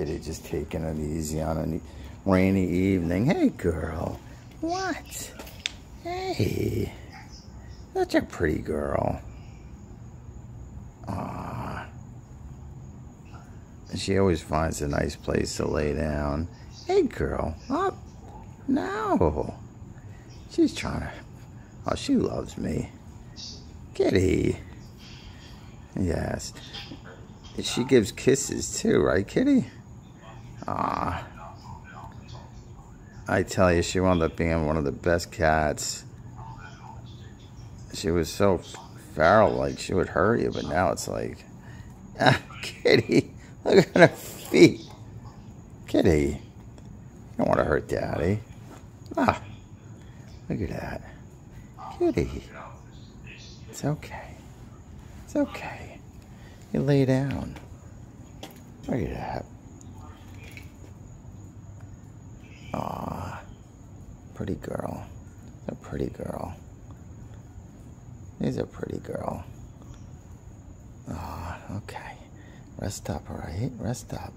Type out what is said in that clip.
Kitty just taking it easy on a rainy evening. Hey, girl. What? Hey. Such a pretty girl. Aww. She always finds a nice place to lay down. Hey, girl. Up. No. She's trying to... Oh, she loves me. Kitty. Yes. She gives kisses too, right, Kitty? Ah. I tell you, she wound up being one of the best cats. She was so feral, like she would hurt you, but now it's like, ah, Kitty, look at her feet. Kitty, you don't want to hurt Daddy. Ah, look at that. Kitty, it's okay. It's okay. You lay down. Look at that. Aw, pretty girl. A pretty girl. He's a pretty girl. Aw, okay. Rest up, all right? Rest up.